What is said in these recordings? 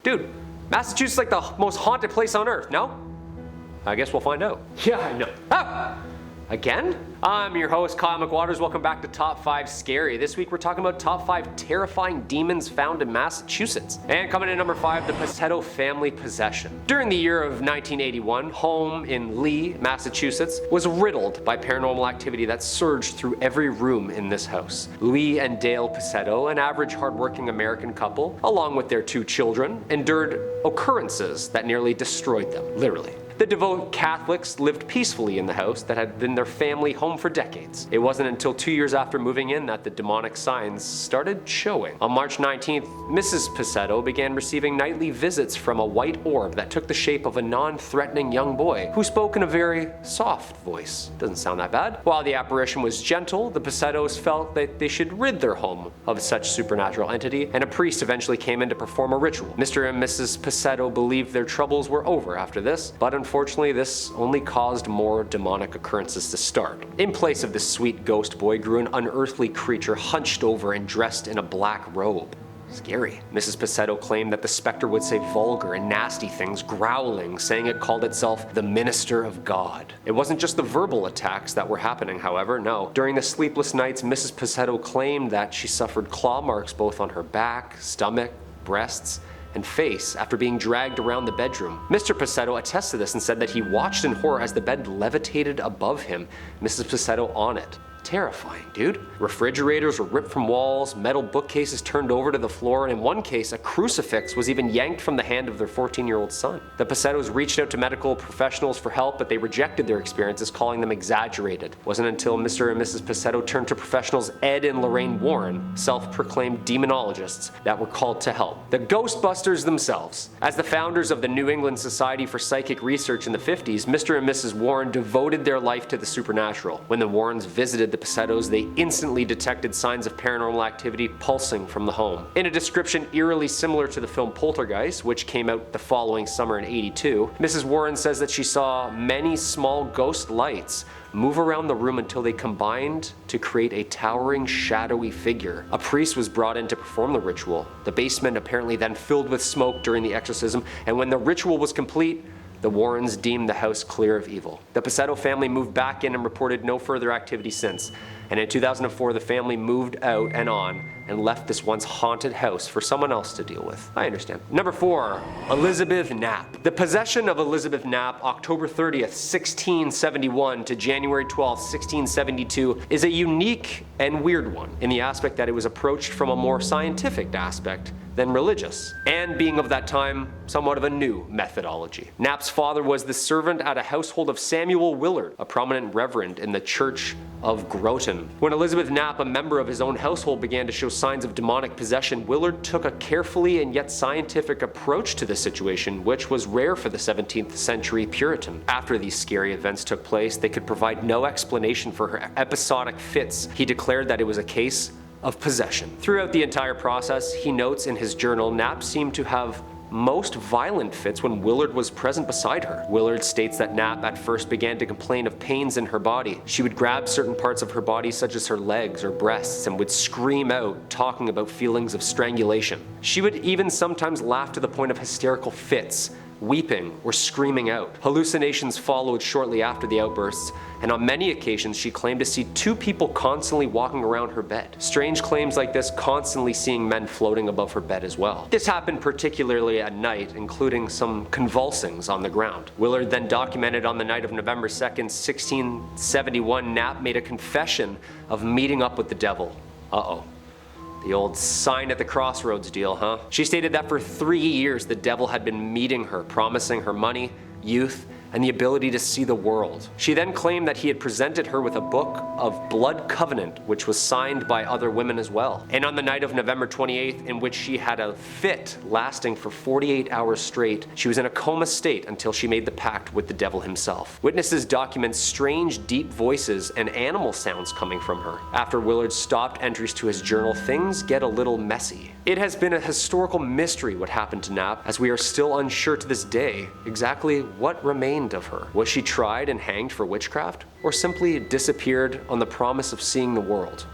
Dude, Massachusetts is like the most haunted place on earth, no? I guess we'll find out. Yeah, I know. Ah! Again? I'm your host, Kyle McWaters. Welcome back to Top 5 Scary. This week we're talking about top 5 terrifying demons found in Massachusetts. And coming in number 5, the Pasetto Family possession. During the year of 1981, home in Lee, Massachusetts, was riddled by paranormal activity that surged through every room in this house. Louis and Dale Pasetto, an average hardworking American couple, along with their 2 children, endured occurrences that nearly destroyed them, literally. The devout Catholics lived peacefully in the house that had been their family home for decades. It wasn't until 2 years after moving in that the demonic signs started showing. On March 19th, Mrs. Pasetto began receiving nightly visits from a white orb that took the shape of a non-threatening young boy who spoke in a very soft voice. Doesn't sound that bad. While the apparition was gentle, the Pasettos felt that they should rid their home of such supernatural entity, and a priest eventually came in to perform a ritual. Mr. and Mrs. Pasetto believed their troubles were over after this, but unfortunately, this only caused more demonic occurrences to start. In place of the sweet ghost boy grew an unearthly creature hunched over and dressed in a black robe. Scary. Mrs. Pasetto claimed that the specter would say vulgar and nasty things, growling, saying it called itself the Minister of God. It wasn't just the verbal attacks that were happening, however, no. During the sleepless nights, Mrs. Pasetto claimed that she suffered claw marks both on her back, stomach, breasts, and face after being dragged around the bedroom. Mr. Pasetto attests to this and said that he watched in horror as the bed levitated above him, Mrs. Pasetto on it. Terrifying, dude. Refrigerators were ripped from walls, metal bookcases turned over to the floor, and in one case, a crucifix was even yanked from the hand of their 14-year-old son. The Pasettos reached out to medical professionals for help, but they rejected their experiences, calling them exaggerated. It wasn't until Mr. and Mrs. Pasetto turned to professionals Ed and Lorraine Warren, self-proclaimed demonologists, that were called to help. The Ghostbusters themselves. As the founders of the New England Society for Psychic Research in the 50s, Mr. and Mrs. Warren devoted their life to the supernatural. When the Warrens visited the Pasettos, they instantly detected signs of paranormal activity pulsing from the home. In a description eerily similar to the film Poltergeist, which came out the following summer in '82, Mrs. Warren says that she saw many small ghost lights move around the room until they combined to create a towering, shadowy figure. A priest was brought in to perform the ritual. The basement apparently then filled with smoke during the exorcism, and when the ritual was complete, the Warrens deemed the house clear of evil. The Pasetto family moved back in and reported no further activity since. And in 2004, the family moved out and on and left this once haunted house for someone else to deal with. I understand. Number 4, Elizabeth Knapp. The possession of Elizabeth Knapp, October 30th, 1671 to January 12th, 1672, is a unique and weird one in the aspect that it was approached from a more scientific aspect than religious, and being of that time, somewhat of a new methodology. Knapp's father was the servant at a household of Samuel Willard, a prominent reverend in the Church of Groton. When Elizabeth Knapp, a member of his own household, began to show signs of demonic possession, Willard took a carefully and yet scientific approach to the situation, which was rare for the 17th century Puritan. After these scary events took place, they could provide no explanation for her episodic fits. He declared that it was a case of possession. Throughout the entire process, he notes in his journal, Knapp seemed to have most violent fits when Willard was present beside her. Willard states that Knapp at first began to complain of pains in her body. She would grab certain parts of her body such as her legs or breasts and would scream out, talking about feelings of strangulation. She would even sometimes laugh to the point of hysterical fits, weeping or screaming out. Hallucinations followed shortly after the outbursts, and on many occasions she claimed to see 2 people constantly walking around her bed. Strange claims like this constantly seeing men floating above her bed as well. This happened particularly at night, including some convulsings on the ground. Willard then documented on the night of November 2nd, 1671, Knapp made a confession of meeting up with the devil. Uh-oh. The old sign at the crossroads deal, huh? She stated that for 3 years the devil had been meeting her, promising her money, youth, and the ability to see the world. She then claimed that he had presented her with a book of blood covenant, which was signed by other women as well. And on the night of November 28th, in which she had a fit lasting for 48 hours straight, she was in a coma state until she made the pact with the devil himself. Witnesses document strange, deep voices and animal sounds coming from her. After Willard stopped entries to his journal, things get a little messy. It has been a historical mystery what happened to Knapp, as we are still unsure to this day exactly what remained of her. Was she tried and hanged for witchcraft, or simply disappeared on the promise of seeing the world?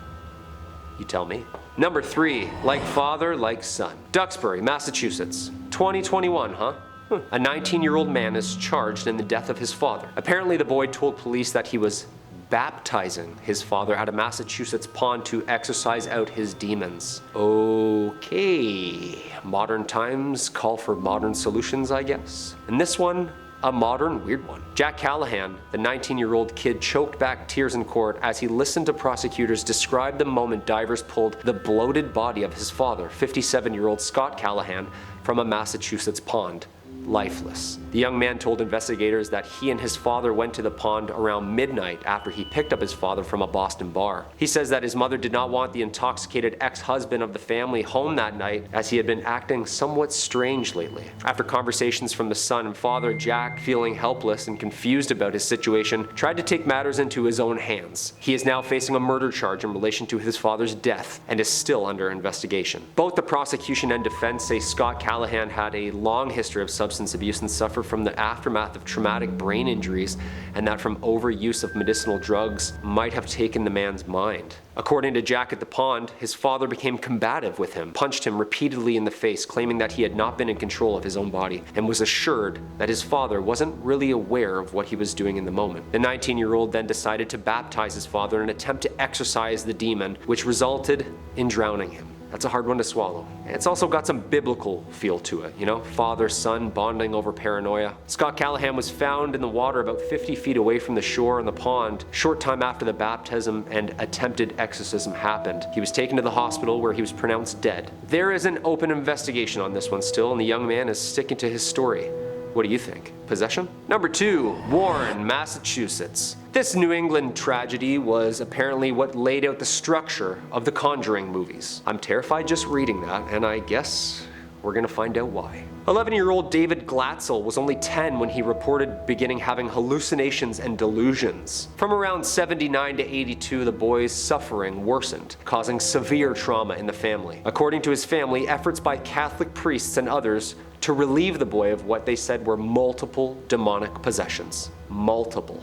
You tell me. Number 3, like father, like son. Duxbury, Massachusetts. 2021, huh? A 19-year-old man is charged in the death of his father. Apparently the boy told police that he was baptizing his father at a Massachusetts pond to exorcise out his demons. Okay, modern times call for modern solutions, I guess. And this one, a modern weird one. Jack Callahan, the 19-year-old kid, choked back tears in court as he listened to prosecutors describe the moment divers pulled the bloated body of his father, 57-year-old Scott Callahan, from a Massachusetts pond, lifeless. The young man told investigators that he and his father went to the pond around midnight after he picked up his father from a Boston bar. He says that his mother did not want the intoxicated ex-husband of the family home that night as he had been acting somewhat strange lately. After conversations from the son and father, Jack, feeling helpless and confused about his situation, tried to take matters into his own hands. He is now facing a murder charge in relation to his father's death and is still under investigation. Both the prosecution and defense say Scott Callahan had a long history of substance abuse and suffered from the aftermath of traumatic brain injuries, and that from overuse of medicinal drugs might have taken the man's mind. According to Jack at the pond, his father became combative with him, punched him repeatedly in the face, claiming that he had not been in control of his own body, and was assured that his father wasn't really aware of what he was doing in the moment. The 19-year-old then decided to baptize his father in an attempt to exorcise the demon, which resulted in drowning him. That's a hard one to swallow. It's also got some biblical feel to it, you know? Father, son bonding over paranoia. Scott Callahan was found in the water about 50 feet away from the shore in the pond short time after the baptism and attempted exorcism happened. He was taken to the hospital where he was pronounced dead. There is an open investigation on this one still, and the young man is sticking to his story. What do you think? Possession? Number 2, Warren, Massachusetts. This New England tragedy was apparently what laid out the structure of the Conjuring movies. I'm terrified just reading that, and I guess we're gonna find out why. 11-year-old David Glatzel was only 10 when he reported beginning having hallucinations and delusions. From around 79 to 82, the boy's suffering worsened, causing severe trauma in the family. According to his family, efforts by Catholic priests and others to relieve the boy of what they said were multiple demonic possessions. Multiple.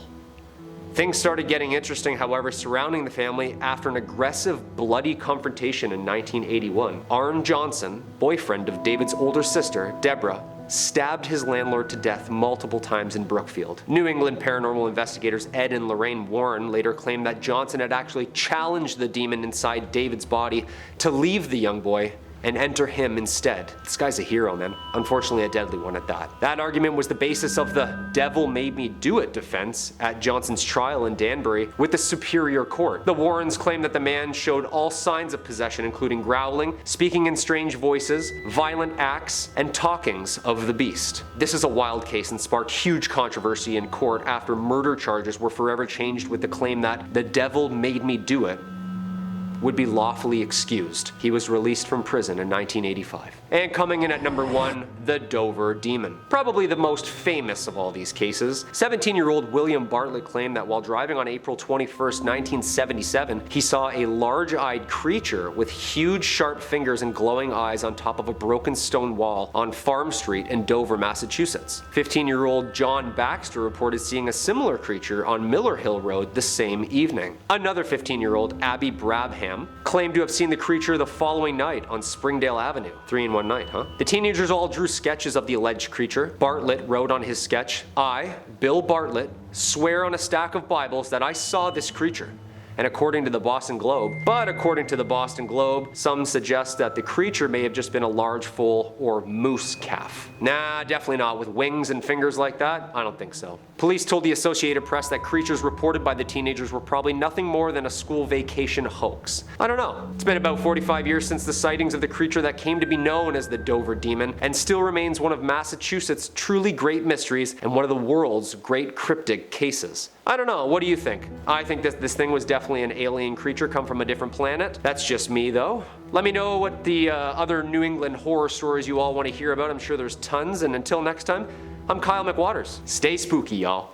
Things started getting interesting, however, surrounding the family after an aggressive, bloody confrontation in 1981. Arn Johnson, boyfriend of David's older sister, Deborah, stabbed his landlord to death multiple times in Brookfield. New England paranormal investigators Ed and Lorraine Warren later claimed that Johnson had actually challenged the demon inside David's body to leave the young boy and enter him instead. This guy's a hero, man. Unfortunately, a deadly one at that. That argument was the basis of the devil made me do it defense at Johnson's trial in Danbury with the Superior Court. The Warrens claimed that the man showed all signs of possession, including growling, speaking in strange voices, violent acts, and talkings of the beast. This is a wild case and sparked huge controversy in court after murder charges were forever changed with the claim that the devil made me do it would be lawfully excused. He was released from prison in 1985. And coming in at number 1, the Dover Demon. Probably the most famous of all these cases. 17-year-old William Bartlett claimed that while driving on April 21st, 1977, he saw a large-eyed creature with huge sharp fingers and glowing eyes on top of a broken stone wall on Farm Street in Dover, Massachusetts. 15-year-old John Baxter reported seeing a similar creature on Miller Hill Road the same evening. Another 15-year-old, Abby Brabham, claimed to have seen the creature the following night on Springdale Avenue. 3 in one night, huh? The teenagers all drew sketches of the alleged creature. Bartlett wrote on his sketch, "I, Bill Bartlett, swear on a stack of Bibles that I saw this creature." And according to the Boston Globe, some suggest that the creature may have just been a large foal or moose calf. Nah, definitely not. With wings and fingers like that, I don't think so. Police told the Associated Press that creatures reported by the teenagers were probably nothing more than a school vacation hoax. I don't know. It's been about 45 years since the sightings of the creature that came to be known as the Dover Demon, and still remains one of Massachusetts' truly great mysteries and one of the world's great cryptid cases. I don't know, what do you think? I think that this thing was definitely an alien creature come from a different planet. That's just me though. Let me know what the other New England horror stories you all want to hear about. I'm sure there's tons, and until next time, I'm Kyle McWaters. Stay spooky, y'all.